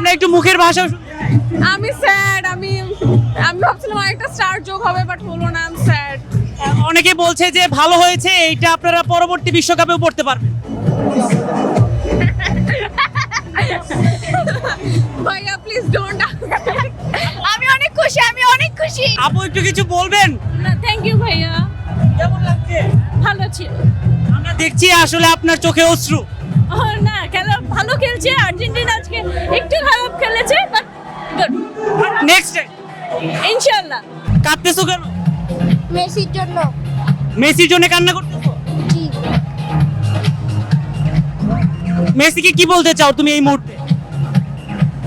আমরা একটু মুখের ভাষা আমি স্যাড। আমি ভাবছিলাম একটা স্টার যোগ হবে, বাট হলো না। I am sad. অনেকে বলছে যে ভালো হয়েছে, এইটা আপনারা পরবর্তী বিশ্বকাপেও পড়তে পারবেন। ভাইয়া প্লিজ ডোন্ট। আমি অনেক খুশি। আপু একটু কিছু বলবেন? থ্যাংক ইউ ভাইয়া। কেমন লাগছে? ভালো ছিল। আমরা দেখছি আসলে আপনার চোখে অশ্রু। না, খেলা ভালো খেলছে। আর্জেন্টিনা আজকে একটু খারাপ খেলেছে, বাট গুড। নেক্সট ইনশাআল্লাহ। কাঁদতেছো কেন? মেসির জন্য। মেসির জন্য কান্না করতেছো? জি। মেসিকে কি বলতে চাও তুমি এই মুহূর্তে?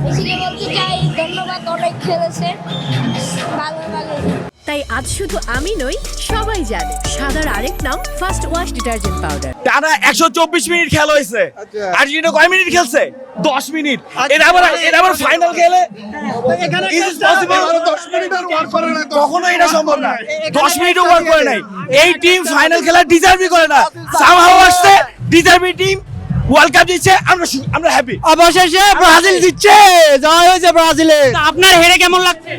মেসিকে বলতে চাই ধন্যবাদ, অনেক খেলেছে ভালো। তাই আজ শুধু আমি নই, সবাই জানে সাদার আরেক নাম ফার্স্ট ওয়াশ ডিটারজেন্ট পাউডার। টানা 124 মিনিট খেলা হয়েছে। আর্জেন্টিনা কয় মিনিট খেলছে? 10 মিনিট। এরা আবার ফাইনাল খেলে ইজ ইট পসিবল? 10 মিনিট আর ওয়ার্ক করে না। কখনো এটা সম্ভব না। 10 মিনিটও ওয়ার্ক করে নাই। এই টিম ফাইনাল খেলা ডিজার্ভই করে না। সামহাও আসছে ডিজার্ভিং টিম ওয়ার্ল্ড কাপ দিচ্ছে, আমরা হ্যাপি। অবশেষে ব্রাজিল দিচ্ছে, জয় হয়েছে ব্রাজিলে। আপনার হেরে কেমন লাগছে?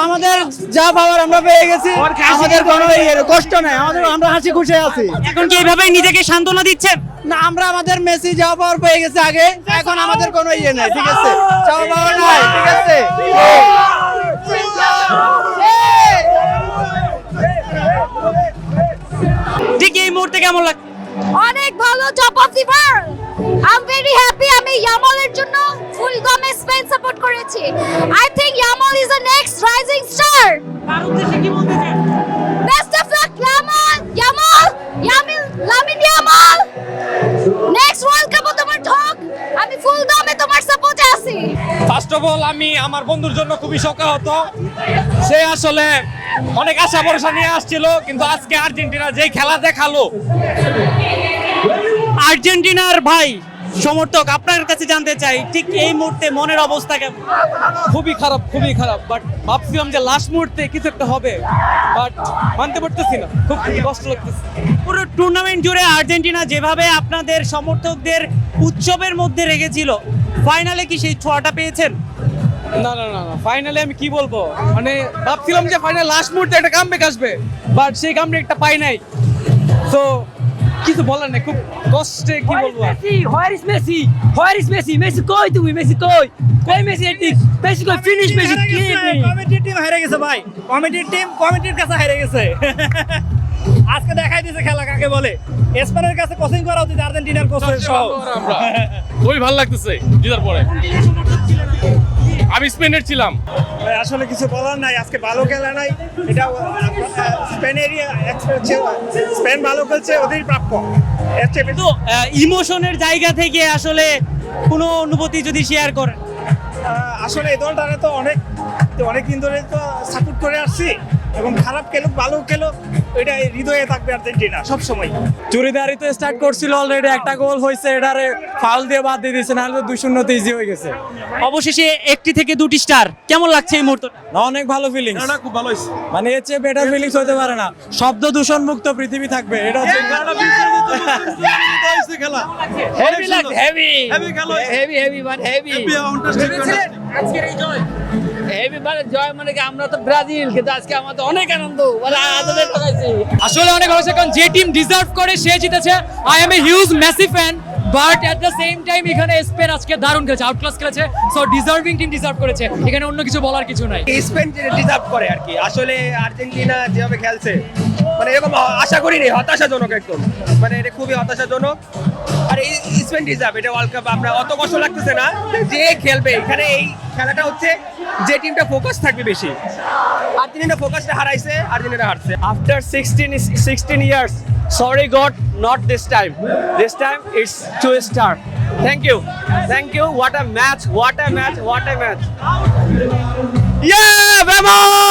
আমাদের যা পাওয়ার আমরা পেয়ে গেছি, আমাদের কোনো কষ্ট নাই, আমরা হাসি খুশি আছি। এখন কি এইভাবেই নিজেকে সান্ত্বনা দিচ্ছেন? না, আমরা আমাদের মেসি যা পাওয়ার পেয়ে গেছে আগে, এখন আমাদের কোনো নাই, ঠিক আছে, যা পাওয়ার নাই, ঠিক আছে। ঠিক এই মুহূর্তে কেমন লাগছে? অনেক ভালো, top of the world. I am very happy. আমি ইয়ামালের জন্য ফুল দমে স্পেন সাপোর্ট করেছি। I think Yamal is the next rising star. তার উদ্দেশ্যে কি বলতে চান? Best of luck Lamine Yamal. Next world কাপও তোমার ঢোক। আমি ফুল দমে তোমার সাপোর্টে আছি। ফার্স্ট অফ অল আমি আমার বন্ধুর জন্য খুবই শোকাহত। সে আসলে অনেক আশা ভরসা নিয়ে আসছিল, কিন্তু আজকে আর্জেন্টিনা যেই খেলা দেখালো। আর্জেন্টিনার ভাই সমর্থক, আপনার কাছে জানতে চাই ঠিক এই মুহূর্তে মনের অবস্থা কেমন? খুবই খারাপ। বাট ভাবছিলাম যে লাস্ট মুহূর্তে কিছু একটা হবে, বাট মানতে পারতেছি না, খুব কষ্ট লাগতেছে। পুরো টুর্নামেন্ট জুড়ে আর্জেন্টিনা যেভাবে আপনাদের সমর্থকদের উৎসবের মধ্যে রেখেছিল, ফাইনালে কি সেই ছোঁয়াটা পেয়েছেন? না, ফাইনালে আমি কি বলবো, মানে ভাবছিলাম যে ফাইনাল লাস্ট মুহূর্তে একটা কামব্যাক আসবে, বাট সেই কামব্যাকটা পাই নাই। তো কিছু বলার নেই, খুব কষ্টে কি বলবো। Where is Messi? মেসি কই তুমি? মেসি কই মেসি? মেসি কই? Finish Messi. কমিটির টিম হেরে গেছে ভাই। কমিটির কাছে হেরে গেছে। আজকে দেখাই দিয়েছে খেলা কাকে বলে। স্পেনের কাছে কোচিং করা উচিত আর্জেন্টিনার কোচের সহ। খুবই ভালো লাগতেছে জিতার পরে। আমি স্পেনের ছিলাম। আসলে কিছু বলার নাই, আজকে ভালো খেলা নাই। এটা স্পেনেরই স্পেন ভালো খেলছে, ওদের প্রাপ্য। কিন্তু ইমোশনের জায়গা থেকে আসলে কোনো অনুভূতি যদি শেয়ার করেন। আসলে এই দলটারে তো অনেক দিন ধরে তো সাপোর্ট করে আসছি, এবং খারাপ খেলুক ভালো খেলুক ওইটা হৃদয়ে থাকবে আর্জেন্টিনা সবসময়। চুরিদারি তো স্টার্ট করছিল অলরেডি, একটা গোল হয়েছে, এটারে ফাউল দিয়ে বাদ দিয়ে দিয়েছে, নাহলে 2-0 ইজি হয়ে গেছে। অবশেষে একটি থেকে দুটি স্টার, কেমন লাগছে এই মুহূর্তে? না, অনেক ভালো ফিলিংস। না, খুব ভালো হয়েছে। মানে এর চেয়ে বেটার ফিলিংস হতে পারে না। শব্দ দূষণ মুক্ত পৃথিবী থাকবে, এটা হচ্ছে খেলা হেভি লাগছে, হেভি খেলা আজকের এই জয় জয় মানে কি, আমরা তো ব্রাজিল, কিন্তু আজকে আমাদের অনেক আনন্দ, মানে আনন্দে ঠকাইছি। আসলে অনেক ভালো, কারণ যে টিম ডিজার্ভ করে সে জিতেছে। I M a huge Messi fan, but at the same time এখানে স্পেন আজকে দারুণ খেলেছে, আউটক্লাস খেলেছে। সো ডিজার্ভিং টিম ডিজার্ভ করেছে, এখানে অন্য কিছু বলার কিছু নাই। স্পেন ডিজার্ভ করে আর কি। আসলে আর্জেন্টিনা যেভাবে খেলছে, মানে এরকম আশা করিনি, হতাশাজনক একদম, মানে এটা খুবই হতাশাজনক। আর এই স্পেন ডিজার্ভ, এটা ওয়ার্ল্ড কাপ আমরা অত কষ্ট লাগতেছে না যে খেলবে এখানে। এই খেলাটা হচ্ছে যে টিমটা ফোকাস থাকবে বেশি। আর্জেন্টিনা ফোকাসটা হারাইছে, আর্জেন্টিনা হারছে। After 16 years, sorry God, not this time. This time it's 2-star. Thank you. What a match. Yeah, vamos!